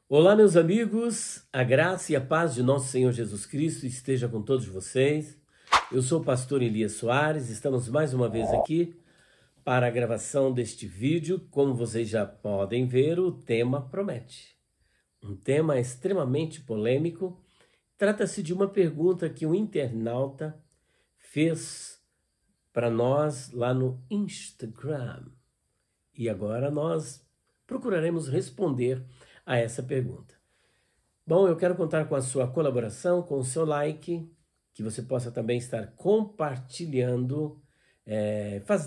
Olá, meus amigos, a graça e a paz de nosso Senhor Jesus Cristo esteja com todos vocês. Eu sou o pastor Elias Soares, estamos mais uma vez aqui para a gravação deste vídeo. Como vocês já podem ver, o tema promete. Um tema extremamente polêmico. Trata-se de uma pergunta que um internauta fez para nós lá no Instagram. E agora nós procuraremos responder a essa pergunta. Bom, eu quero contar com a sua colaboração, com o seu like, que você possa também estar compartilhando,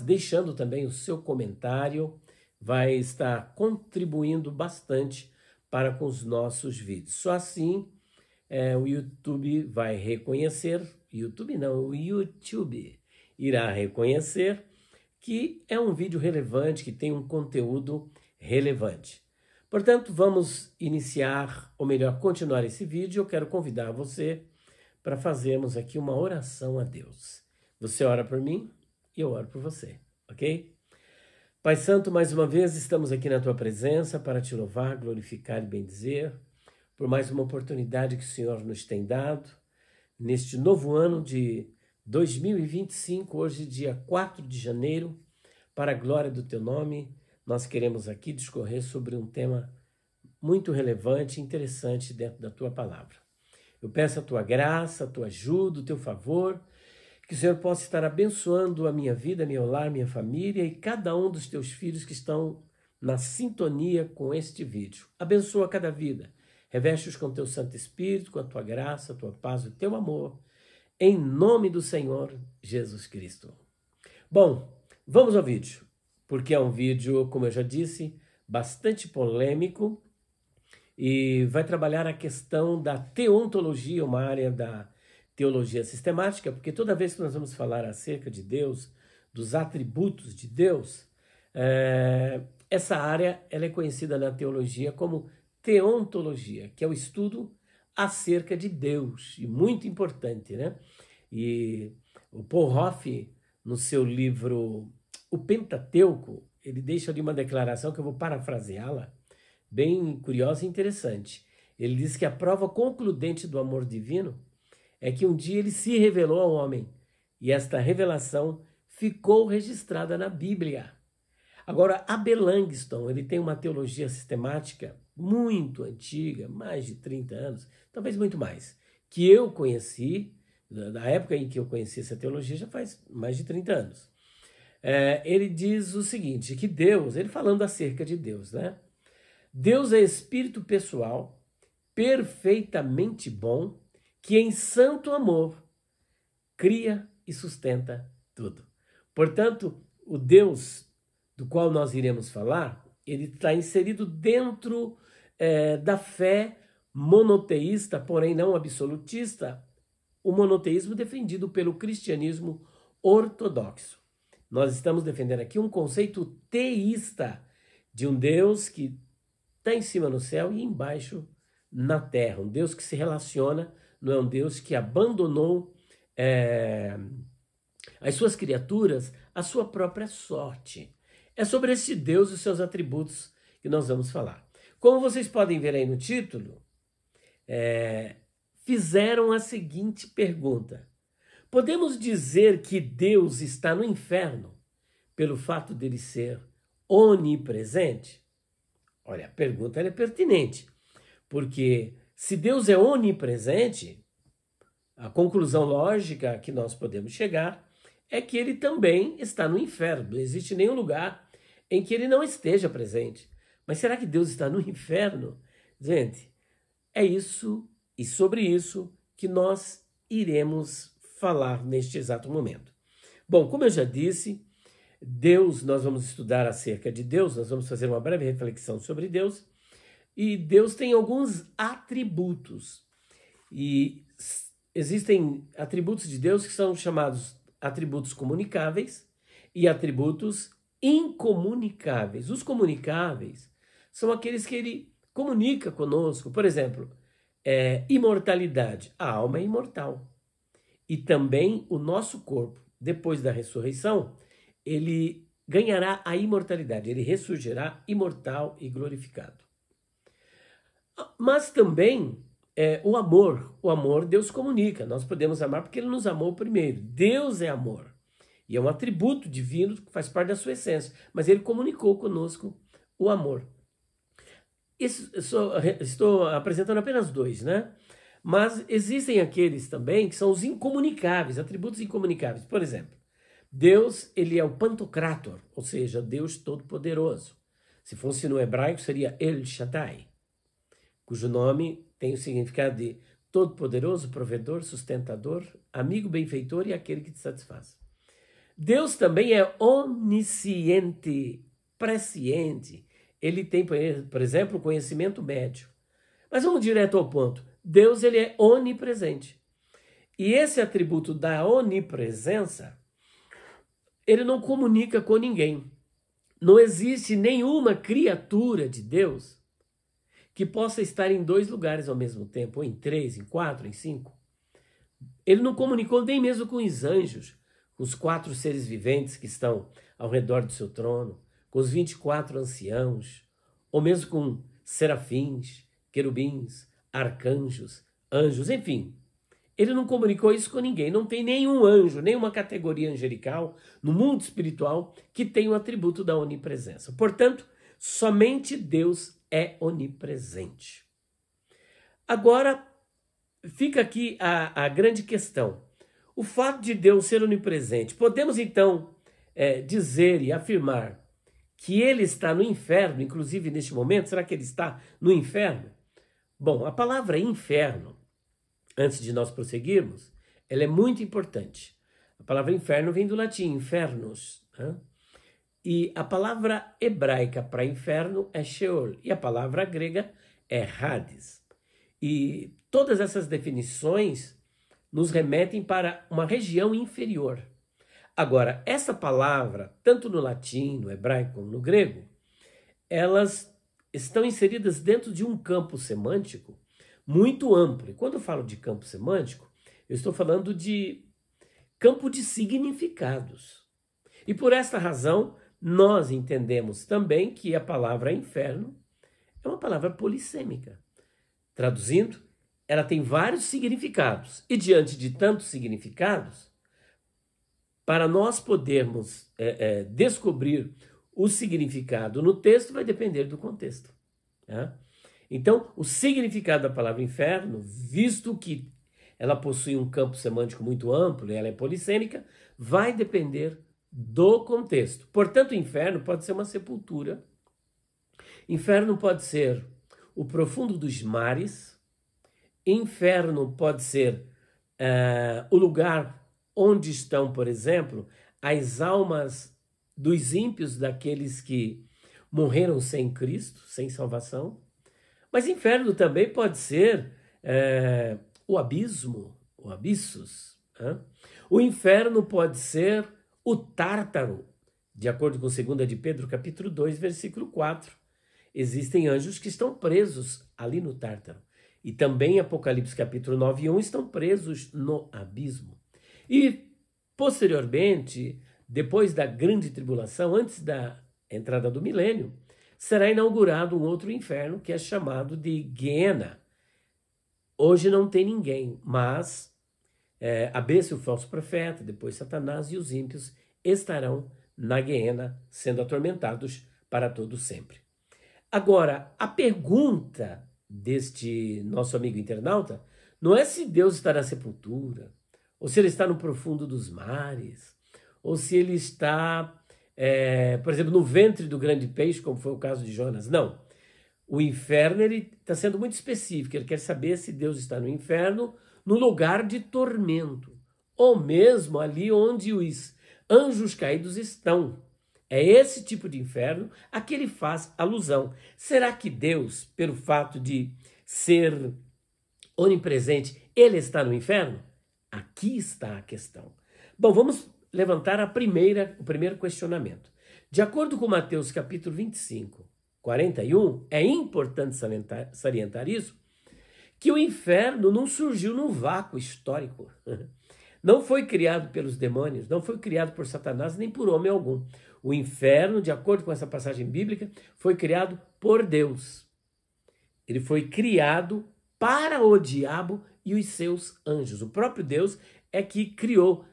deixando também o seu comentário, vai estar contribuindo bastante para com os nossos vídeos. Só assim o YouTube vai reconhecer, o YouTube irá reconhecer que é um vídeo relevante, que tem um conteúdo relevante. Portanto, vamos iniciar, ou melhor, continuar esse vídeo. Eu quero convidar você para fazermos aqui uma oração a Deus. Você ora por mim e eu oro por você, ok? Pai Santo, mais uma vez estamos aqui na Tua presença para Te louvar, glorificar e bendizer por mais uma oportunidade que o Senhor nos tem dado neste novo ano de 2025, hoje dia 4 de janeiro, para a glória do Teu nome. Nós queremos aqui discorrer sobre um tema muito relevante e interessante dentro da Tua palavra. Eu peço a Tua graça, a Tua ajuda, o Teu favor, que o Senhor possa estar abençoando a minha vida, meu lar, minha família e cada um dos Teus filhos que estão na sintonia com este vídeo. Abençoa cada vida, reveste-os com Teu Santo Espírito, com a Tua graça, a Tua paz, o Teu amor, em nome do Senhor Jesus Cristo. Bom, vamos ao vídeo. Porque é um vídeo, como eu já disse, bastante polêmico e vai trabalhar a questão da teontologia, uma área da teologia sistemática, porque toda vez que nós vamos falar acerca de Deus, dos atributos de Deus, essa área ela é conhecida na teologia como teontologia, que é o estudo acerca de Deus, e muito importante, né? E o Paul Hoff, no seu livro O Pentateuco, ele deixa ali uma declaração que eu vou parafraseá-la, bem curiosa e interessante. Ele diz que a prova concludente do amor divino é que um dia ele se revelou ao homem, e esta revelação ficou registrada na Bíblia. Agora, Abel Langston, ele tem uma teologia sistemática muito antiga, mais de 30 anos, talvez muito mais, que eu conheci, na época em que eu conheci essa teologia, já faz mais de 30 anos. Ele diz o seguinte, que Deus, ele falando acerca de Deus, né? Deus é espírito pessoal, perfeitamente bom, que em santo amor cria e sustenta tudo. Portanto, o Deus do qual nós iremos falar, ele está inserido dentro da fé monoteísta, porém não absolutista, o monoteísmo defendido pelo cristianismo ortodoxo. Nós estamos defendendo aqui um conceito teísta de um Deus que está em cima no céu e embaixo na terra. Um Deus que se relaciona, não é um Deus que abandonou as suas criaturas à sua própria sorte. É sobre esse Deus e os seus atributos que nós vamos falar. Como vocês podem ver aí no título, fizeram a seguinte pergunta. Podemos dizer que Deus está no inferno pelo fato dele ser onipresente? Olha, a pergunta é pertinente, porque se Deus é onipresente, a conclusão lógica que nós podemos chegar é que ele também está no inferno. Não existe nenhum lugar em que ele não esteja presente. Mas será que Deus está no inferno? Gente, é isso e sobre isso que nós iremos falar neste exato momento. Bom, como eu já disse, Deus, nós vamos estudar acerca de Deus, nós vamos fazer uma breve reflexão sobre Deus, e Deus tem alguns atributos, e existem atributos de Deus que são chamados atributos comunicáveis e atributos incomunicáveis. Os comunicáveis são aqueles que ele comunica conosco, por exemplo, imortalidade, a alma é imortal. E também o nosso corpo, depois da ressurreição, ele ganhará a imortalidade, ele ressurgirá imortal e glorificado. Mas também o amor. O amor Deus comunica. Nós podemos amar porque Ele nos amou primeiro. Deus é amor. E é um atributo divino que faz parte da sua essência. Mas Ele comunicou conosco o amor. Estou apresentando apenas dois, né? Mas existem aqueles também que são os incomunicáveis, atributos incomunicáveis. Por exemplo, Deus, ele é o Pantocrator, ou seja, Deus Todo-Poderoso. Se fosse no hebraico, seria El Shaddai, cujo nome tem o significado de Todo-Poderoso, Provedor, Sustentador, Amigo, Benfeitor e aquele que te satisfaz. Deus também é onisciente, presciente. Ele tem, por exemplo, conhecimento médio. Mas vamos direto ao ponto. Deus, ele é onipresente. E esse atributo da onipresença, ele não comunica com ninguém. Não existe nenhuma criatura de Deus que possa estar em dois lugares ao mesmo tempo, ou em 3, em 4, em 5. Ele não comunicou nem mesmo com os anjos, com os 4 seres viventes que estão ao redor do seu trono, com os 24 anciãos, ou mesmo com serafins, querubins, arcanjos, anjos, enfim. Ele não comunicou isso com ninguém. Não tem nenhum anjo, nenhuma categoria angelical no mundo espiritual que tenha o atributo da onipresença. Portanto, somente Deus é onipresente. Agora, fica aqui a grande questão. O fato de Deus ser onipresente, podemos então dizer e afirmar que ele está no inferno, inclusive neste momento? Será que ele está no inferno? Bom, a palavra inferno, antes de nós prosseguirmos, ela é muito importante. A palavra inferno vem do latim, infernos, né? E a palavra hebraica para inferno é Sheol, e a palavra grega é Hades. E todas essas definições nos remetem para uma região inferior. Agora, essa palavra, tanto no latim, no hebraico como no grego, elas estão inseridas dentro de um campo semântico muito amplo. E quando eu falo de campo semântico, eu estou falando de campo de significados. E por esta razão, nós entendemos também que a palavra inferno é uma palavra polissêmica. Traduzindo, ela tem vários significados. E diante de tantos significados, para nós podermos descobrir o significado no texto, vai depender do contexto. Né? Então, o significado da palavra inferno, visto que ela possui um campo semântico muito amplo e ela é polissêmica, vai depender do contexto. Portanto, inferno pode ser uma sepultura, inferno pode ser o profundo dos mares, inferno pode ser o lugar onde estão, por exemplo, as almas dos ímpios, daqueles que morreram sem Cristo, sem salvação. Mas inferno também pode ser o abismo, o abissos. Né? O inferno pode ser o tártaro, de acordo com 2 de Pedro, capítulo 2, versículo 4. Existem anjos que estão presos ali no tártaro. E também Apocalipse, capítulo 9 e 1, estão presos no abismo. E, posteriormente, depois da grande tribulação, antes da entrada do milênio, será inaugurado um outro inferno que é chamado de Guiena. Hoje não tem ninguém, mas a besta e o falso profeta, depois Satanás e os ímpios estarão na Guiena sendo atormentados para todo sempre. Agora, a pergunta deste nosso amigo internauta não é se Deus está na sepultura, ou se ele está no profundo dos mares, ou se ele está, por exemplo, no ventre do grande peixe, como foi o caso de Jonas. Não. O inferno está sendo muito específico. Ele quer saber se Deus está no inferno, no lugar de tormento, ou mesmo ali onde os anjos caídos estão. É esse tipo de inferno a que ele faz alusão. Será que Deus, pelo fato de ser onipresente, ele está no inferno? Aqui está a questão. Bom, vamos levantar o primeiro questionamento. De acordo com Mateus capítulo 25, 41, é importante salientar isso, que o inferno não surgiu num vácuo histórico. Não foi criado pelos demônios, não foi criado por Satanás, nem por homem algum. O inferno, de acordo com essa passagem bíblica, foi criado por Deus. Ele foi criado para o diabo e os seus anjos. O próprio Deus é que criou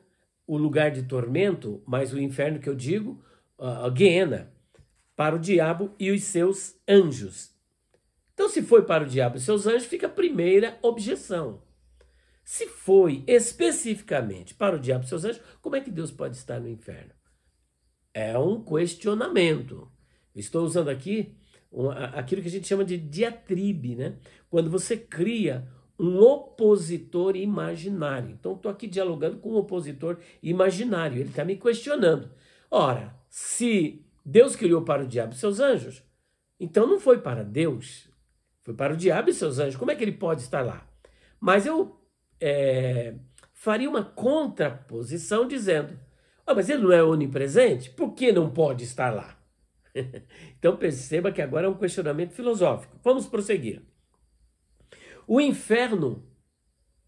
o lugar de tormento, mas o inferno que eu digo, a Guiena, para o diabo e os seus anjos. Então, se foi para o diabo e seus anjos, fica a primeira objeção. Se foi especificamente para o diabo e seus anjos, como é que Deus pode estar no inferno? É um questionamento. Estou usando aqui aquilo que a gente chama de diatribe, né? Quando você cria um opositor imaginário. Então, estou aqui dialogando com um opositor imaginário. Ele está me questionando. Ora, se Deus criou para o diabo e seus anjos, então não foi para Deus, foi para o diabo e seus anjos. Como é que ele pode estar lá? Mas eu faria uma contraposição dizendo, mas ele não é onipresente? Por que não pode estar lá? Então perceba que agora é um questionamento filosófico. Vamos prosseguir. O inferno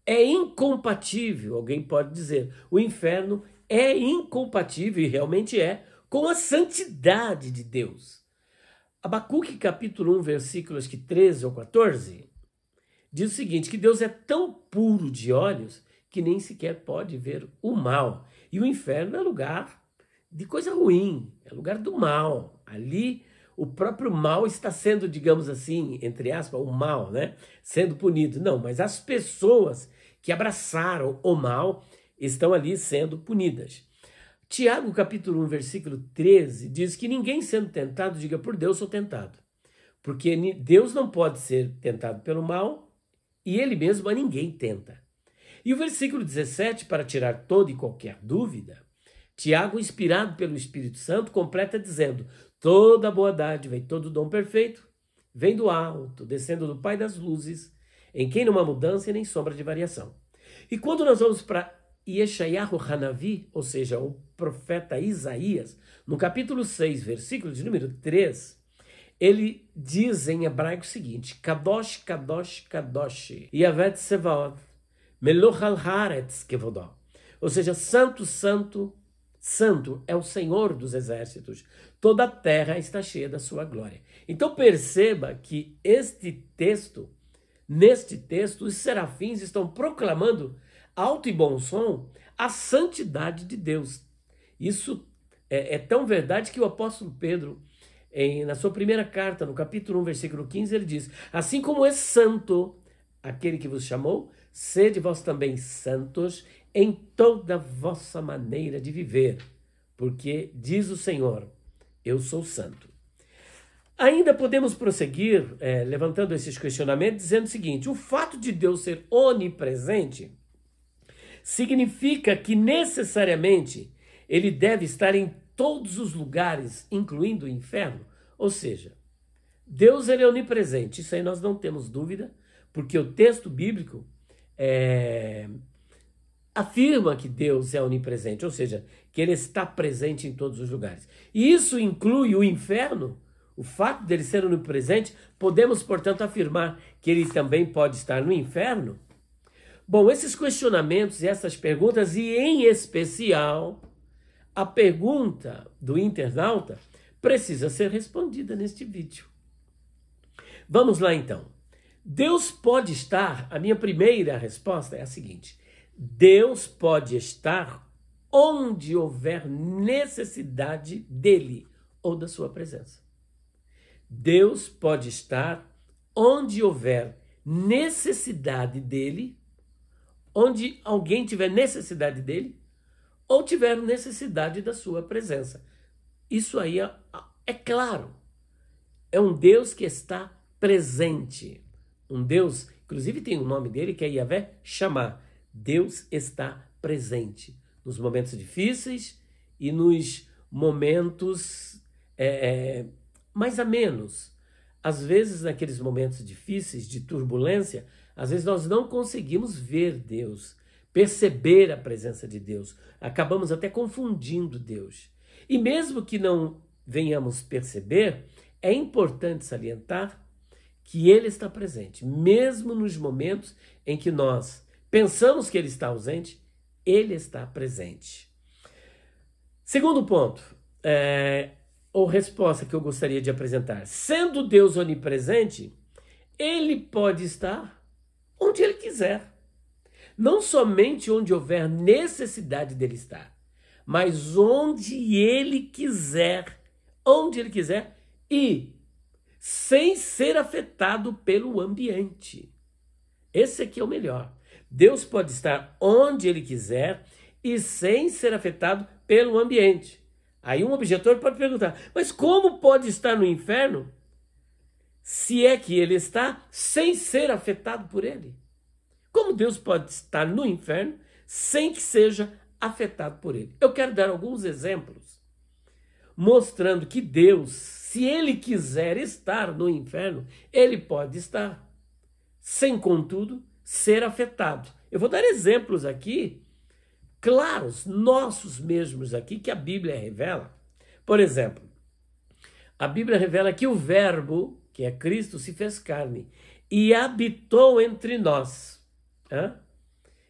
é incompatível, alguém pode dizer, o inferno é incompatível, e realmente é, com a santidade de Deus. Abacuque capítulo 1, versículos 13 ou 14, diz o seguinte, que Deus é tão puro de olhos que nem sequer pode ver o mal. E o inferno é lugar de coisa ruim, é lugar do mal. Ali o próprio mal está sendo, digamos assim, entre aspas, o mal, né? Sendo punido. Não, mas as pessoas que abraçaram o mal estão ali sendo punidas. Tiago, capítulo 1, versículo 13, diz que ninguém sendo tentado, diga por Deus sou tentado. Porque Deus não pode ser tentado pelo mal e ele mesmo a ninguém tenta. E o versículo 17, para tirar toda e qualquer dúvida, Tiago, inspirado pelo Espírito Santo, completa dizendo, toda boa dádiva e todo dom perfeito vem do alto, descendo do Pai das luzes, em quem não há mudança e nem sombra de variação. E quando nós vamos para Yeshayahu Hanavi, ou seja, o profeta Isaías, no capítulo 6, versículo de número 3, ele diz em hebraico o seguinte, Kadosh, Kadosh, Kadosh, Yavet Sevaot, Meluch al Haaretz Kevodó. Ou seja, Santo, Santo, Santo é o Senhor dos exércitos. Toda a terra está cheia da sua glória. Então perceba que neste texto, os serafins estão proclamando alto e bom som a santidade de Deus. Isso é tão verdade que o apóstolo Pedro, na sua primeira carta, no capítulo 1, versículo 15, ele diz, assim como é santo aquele que vos chamou, sede vós também santos em toda a vossa maneira de viver, porque diz o Senhor, eu sou santo. Ainda podemos prosseguir levantando esses questionamentos, dizendo o seguinte, o fato de Deus ser onipresente significa que necessariamente ele deve estar em todos os lugares, incluindo o inferno. Ou seja, Deus ele é onipresente, isso aí nós não temos dúvida, porque o texto bíblico afirma que Deus é onipresente, ou seja, que ele está presente em todos os lugares. E isso inclui o inferno, o fato dele ser onipresente, podemos, portanto, afirmar que ele também pode estar no inferno? Bom, esses questionamentos e essas perguntas, e em especial a pergunta do internauta, precisa ser respondida neste vídeo. Vamos lá então. Deus pode estar, a minha primeira resposta é a seguinte, Deus pode estar onde houver necessidade dele ou da sua presença. Deus pode estar onde houver necessidade dele, onde alguém tiver necessidade dele, ou tiver necessidade da sua presença. Isso aí é claro. É um Deus que está presente. Um Deus, inclusive tem o nome dele, que é Yahvé Shammah. Deus está presente nos momentos difíceis e nos momentos mais amenos. Às vezes, naqueles momentos difíceis, de turbulência, às vezes nós não conseguimos ver Deus, perceber a presença de Deus. Acabamos até confundindo Deus. E mesmo que não venhamos perceber, é importante salientar que Ele está presente. Mesmo nos momentos em que nós pensamos que Ele está ausente, Ele está presente. Segundo ponto, ou resposta que eu gostaria de apresentar. Sendo Deus onipresente, ele pode estar onde ele quiser. Não somente onde houver necessidade dele estar, mas onde ele quiser e sem ser afetado pelo ambiente. Esse aqui é o melhor. Deus pode estar onde ele quiser e sem ser afetado pelo ambiente. Aí um objetor pode perguntar, mas como pode estar no inferno se é que ele está sem ser afetado por ele? Como Deus pode estar no inferno sem que seja afetado por ele? Eu quero dar alguns exemplos mostrando que Deus, se ele quiser estar no inferno, ele pode estar, sem contudo ser afetado. Eu vou dar exemplos aqui, claros, nossos mesmos aqui, que a Bíblia revela. Por exemplo, a Bíblia revela que o Verbo, que é Cristo, se fez carne e habitou entre nós.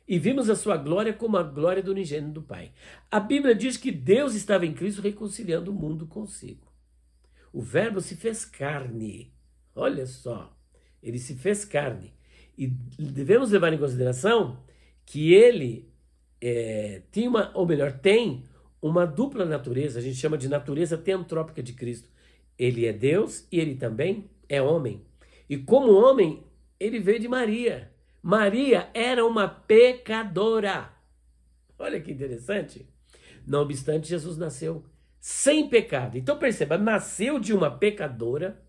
E vimos a sua glória como a glória do unigênito do Pai. A Bíblia diz que Deus estava em Cristo reconciliando o mundo consigo. O Verbo se fez carne. Olha só, ele se fez carne. E devemos levar em consideração que ele tem uma dupla natureza, a gente chama de natureza teantrópica de Cristo. Ele é Deus e ele também é homem. E como homem, ele veio de Maria. Maria era uma pecadora. Olha que interessante. Não obstante, Jesus nasceu sem pecado. Então perceba, nasceu de uma pecadora,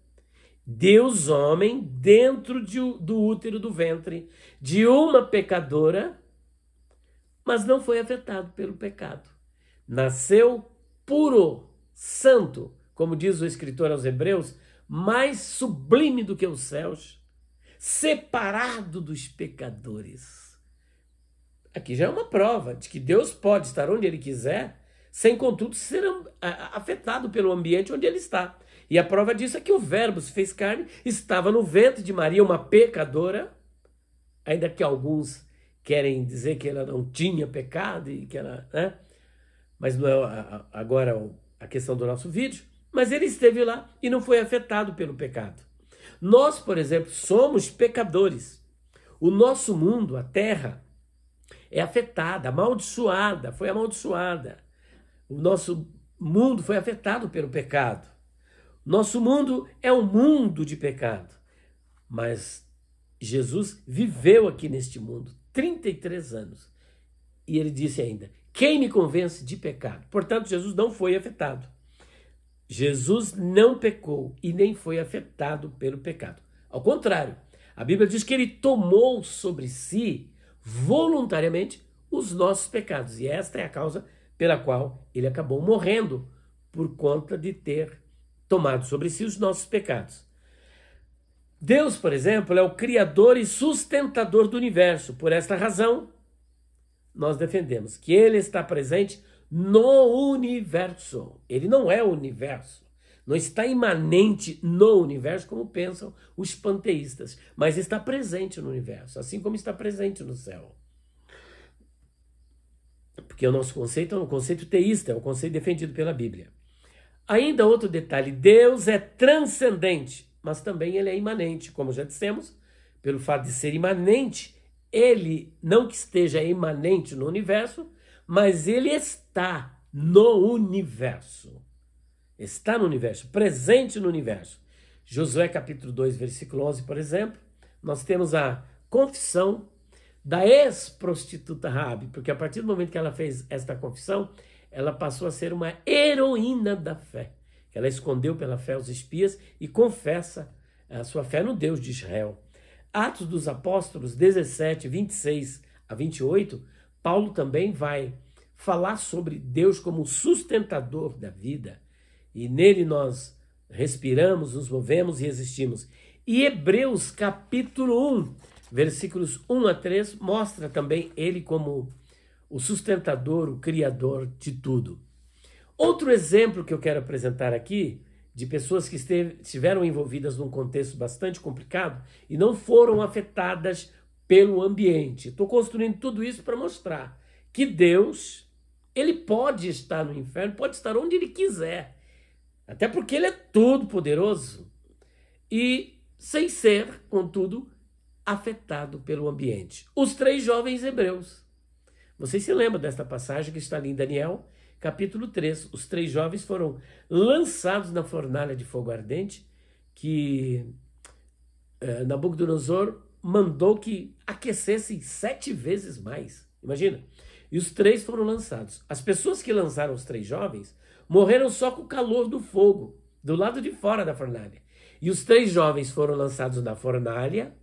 Deus homem, dentro do útero do ventre de uma pecadora, mas não foi afetado pelo pecado. Nasceu puro, santo, como diz o escritor aos Hebreus, mais sublime do que os céus, separado dos pecadores. Aqui já é uma prova de que Deus pode estar onde ele quiser, sem contudo ser afetado pelo ambiente onde ele está. E a prova disso é que o Verbo se fez carne, estava no ventre de Maria, uma pecadora, ainda que alguns querem dizer que ela não tinha pecado, e que ela, mas não é agora a questão do nosso vídeo, mas ele esteve lá e não foi afetado pelo pecado. Nós, por exemplo, somos pecadores. O nosso mundo, a terra, é afetada, amaldiçoada, foi amaldiçoada. O nosso mundo foi afetado pelo pecado. Nosso mundo é um mundo de pecado. Mas Jesus viveu aqui neste mundo 33 anos. E ele disse ainda, quem me convence de pecado? Portanto, Jesus não foi afetado. Jesus não pecou e nem foi afetado pelo pecado. Ao contrário, a Bíblia diz que ele tomou sobre si, voluntariamente, os nossos pecados. E esta é a causa pela qual ele acabou morrendo, por conta de ter tomado sobre si os nossos pecados. Deus, por exemplo, é o criador e sustentador do universo. Por esta razão, nós defendemos que ele está presente no universo. Ele não é o universo. Não está imanente no universo, como pensam os panteístas, mas está presente no universo, assim como está presente no céu. Porque o nosso conceito é um conceito teísta, é um conceito defendido pela Bíblia. Ainda outro detalhe, Deus é transcendente, mas também ele é imanente, como já dissemos, pelo fato de ser imanente, ele não que esteja imanente no universo, mas ele está no universo. Está no universo, presente no universo. Josué capítulo 2, versículo 11, por exemplo, nós temos a confissão da ex-prostituta Raabe, porque a partir do momento que ela fez esta confissão, ela passou a ser uma heroína da fé. Ela escondeu pela fé os espias e confessa a sua fé no Deus de Israel. Atos dos Apóstolos 17, 26 a 28, Paulo também vai falar sobre Deus como sustentador da vida. E nele nós respiramos, nos movemos e existimos. E Hebreus capítulo 1, versículos 1 a 3, mostra também ele como o sustentador, o criador de tudo. Outro exemplo que eu quero apresentar aqui, de pessoas que estiveram envolvidas num contexto bastante complicado e não foram afetadas pelo ambiente. Estou construindo tudo isso para mostrar que Deus, ele pode estar no inferno, pode estar onde ele quiser. Até porque ele é todo poderoso. E sem ser, contudo, afetado pelo ambiente. Os 3 jovens hebreus. Vocês se lembram desta passagem que está ali em Daniel, capítulo 3. Os 3 jovens foram lançados na fornalha de fogo ardente que Nabucodonosor mandou que aquecessem 7 vezes mais. Imagina. E os 3 foram lançados. As pessoas que lançaram os 3 jovens morreram só com o calor do fogo, do lado de fora da fornalha. E os 3 jovens foram lançados na fornalha,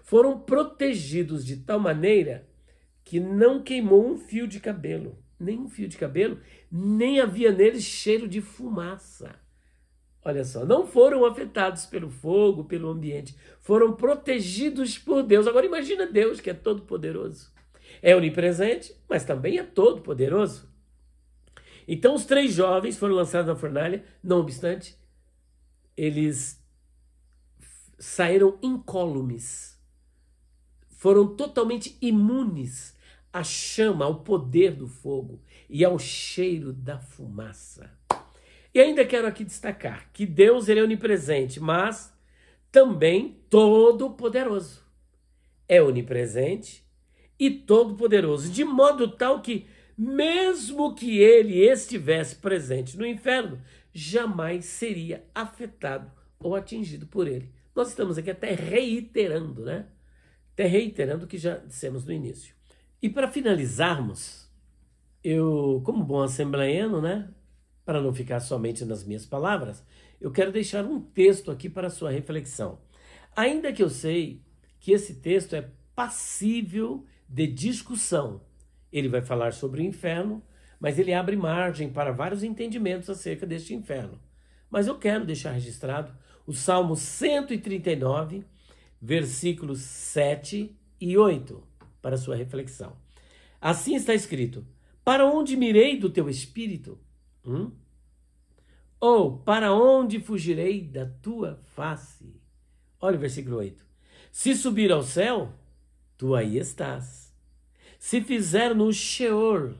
foram protegidos de tal maneira que não queimou um fio de cabelo, nem um fio de cabelo, nem havia neles cheiro de fumaça. Olha só, não foram afetados pelo fogo, pelo ambiente, foram protegidos por Deus. Agora imagina Deus, que é todo poderoso. É onipresente, mas também é todo poderoso. Então os 3 jovens foram lançados na fornalha, não obstante, eles saíram incólumes, foram totalmente imunes à chama, ao poder do fogo e ao cheiro da fumaça. E ainda quero aqui destacar que Deus ele é onipresente, mas também todo-poderoso. É onipresente e todo-poderoso, de modo tal que, mesmo que ele estivesse presente no inferno, jamais seria afetado ou atingido por ele. Nós estamos aqui até reiterando, né? Até reiterando o que já dissemos no início. E para finalizarmos, eu, como bom assembleiano, né? Para não ficar somente nas minhas palavras, eu quero deixar um texto aqui para a sua reflexão. Ainda que eu sei que esse texto é passível de discussão. Ele vai falar sobre o inferno, mas ele abre margem para vários entendimentos acerca deste inferno. Mas eu quero deixar registrado o Salmo 139, versículos 7 e 8, para a sua reflexão. Assim está escrito: para onde mirei do teu espírito? Ou para onde fugirei da tua face? Olha o versículo 8. Se subir ao céu, tu aí estás. Se fizer no Sheol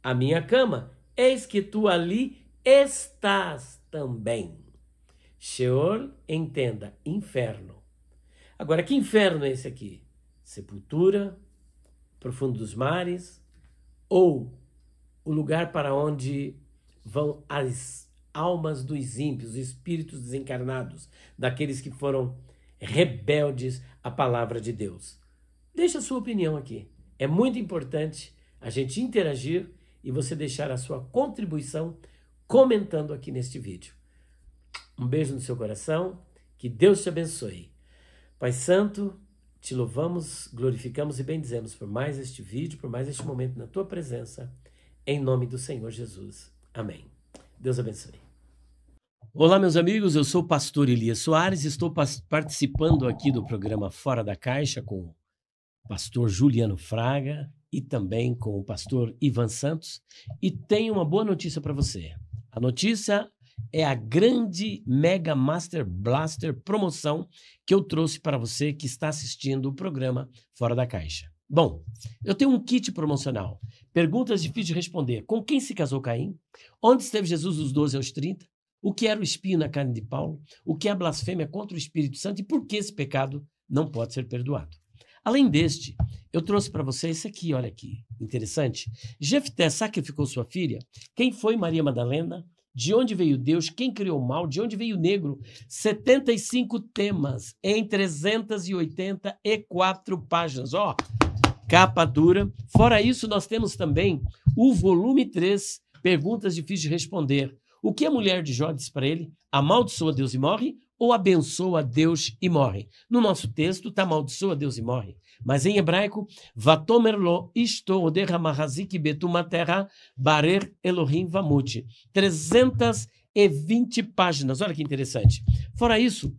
a minha cama, eis que tu ali estás também. Sheol, entenda, inferno. Agora, que inferno é esse aqui? Sepultura, profundo dos mares, ou o lugar para onde vão as almas dos ímpios, os espíritos desencarnados, daqueles que foram rebeldes à palavra de Deus? Deixa a sua opinião aqui. É muito importante a gente interagir e você deixar a sua contribuição comentando aqui neste vídeo. Um beijo no seu coração, que Deus te abençoe. Pai Santo, te louvamos, glorificamos e bendizemos por mais este vídeo, por mais este momento na tua presença, em nome do Senhor Jesus. Amém. Deus abençoe. Olá, meus amigos, eu sou o pastor Elias Soares, estou participando aqui do programa Fora da Caixa com o pastor Juliano Fraga e também com o pastor Ivan Santos, e tenho uma boa notícia para você. A notícia é a grande Mega Master Blaster promoção que eu trouxe para você que está assistindo o programa Fora da Caixa. Bom, eu tenho um kit promocional. Perguntas difíceis de responder. Com quem se casou Caim? Onde esteve Jesus dos 12 aos 30? O que era o espinho na carne de Paulo? O que é a blasfêmia contra o Espírito Santo? E por que esse pecado não pode ser perdoado? Além deste, eu trouxe para você esse aqui, olha aqui, interessante. Jefté sacrificou sua filha? Quem foi Maria Madalena? De onde veio Deus? Quem criou o mal? De onde veio o negro? 75 temas em 384 páginas. Ó, capa dura. Fora isso, nós temos também o volume 3, Perguntas Difíceis de Responder. O que a mulher de Jó disse para ele? Amaldiçoa Deus e morre? Ou abençoa Deus e morre? No nosso texto está amaldiçoa Deus e morre. Mas em hebraico, Vatomerlo isto oderramahazik betumaterra barer Elohim vamut. 320 páginas. Olha que interessante. Fora isso,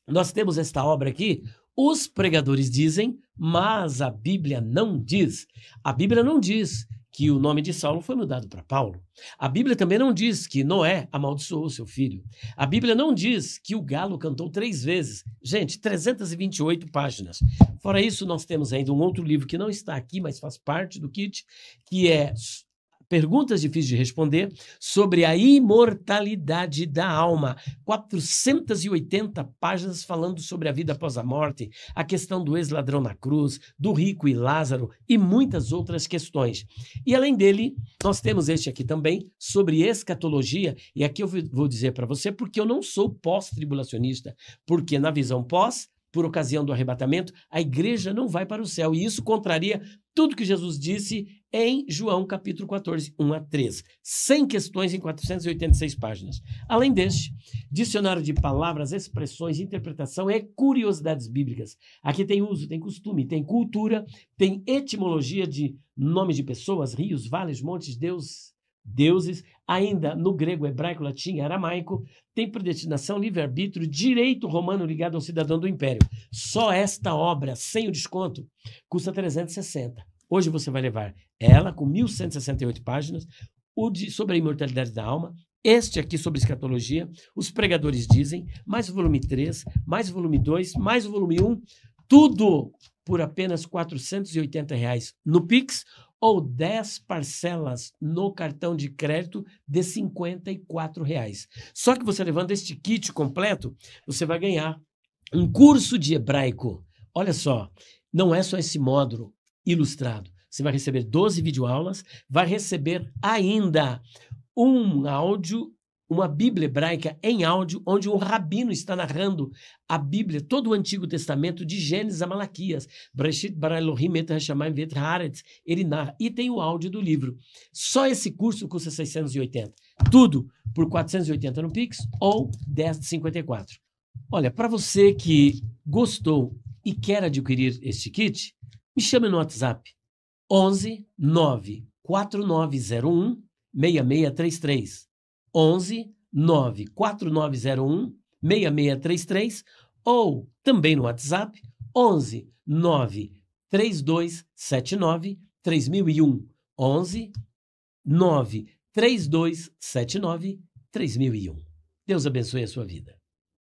nós temos esta obra aqui. Os pregadores dizem, mas a Bíblia não diz. A Bíblia não diz que o nome de Saulo foi mudado para Paulo. A Bíblia também não diz que Noé amaldiçoou seu filho. A Bíblia não diz que o galo cantou 3 vezes. Gente, 328 páginas. Fora isso, nós temos ainda um outro livro que não está aqui, mas faz parte do kit, que é perguntas difíceis de responder sobre a imortalidade da alma. 480 páginas falando sobre a vida após a morte, a questão do ex-ladrão na cruz, do rico e Lázaro e muitas outras questões. E além dele, nós temos este aqui também sobre escatologia, e aqui eu vou dizer para você porque eu não sou pós-tribulacionista, porque na visão pós, por ocasião do arrebatamento, a igreja não vai para o céu, e isso contraria tudo que Jesus disse em João capítulo 14, 1 a 3. 100 questões em 486 páginas. Além deste, dicionário de palavras, expressões, interpretação e curiosidades bíblicas. Aqui tem uso, tem costume, tem cultura, tem etimologia de nomes de pessoas, rios, vales, montes, deuses, ainda no grego, hebraico, latim, aramaico, tem predestinação, livre-arbítrio, direito romano ligado ao cidadão do império. Só esta obra, sem o desconto, custa 360. Hoje você vai levar ela com 1.168 páginas, sobre a imortalidade da alma, este aqui sobre escatologia, os pregadores dizem, mais o volume 3, mais o volume 2, mais o volume 1, tudo por apenas R$ 480 no Pix, ou 10 parcelas no cartão de crédito de R$ 54. Só que você levando este kit completo, você vai ganhar um curso de hebraico. Olha só, não é só esse módulo ilustrado. Você vai receber 12 videoaulas, vai receber ainda um áudio, uma Bíblia hebraica em áudio, onde um rabino está narrando a Bíblia, todo o Antigo Testamento, de Gênesis a Malaquias. Breshit bara Elohim et hashamayim ve'et haaretz. Ele narra. E tem o áudio do livro. Só esse curso custa 680. Tudo por 480 no Pix ou 10,54. Olha, para você que gostou e quer adquirir este kit, me chame no WhatsApp. 11 94901 6633. 11 94901 6633 ou também no WhatsApp 11 93279 3001. 11 93279 3001. Deus abençoe a sua vida.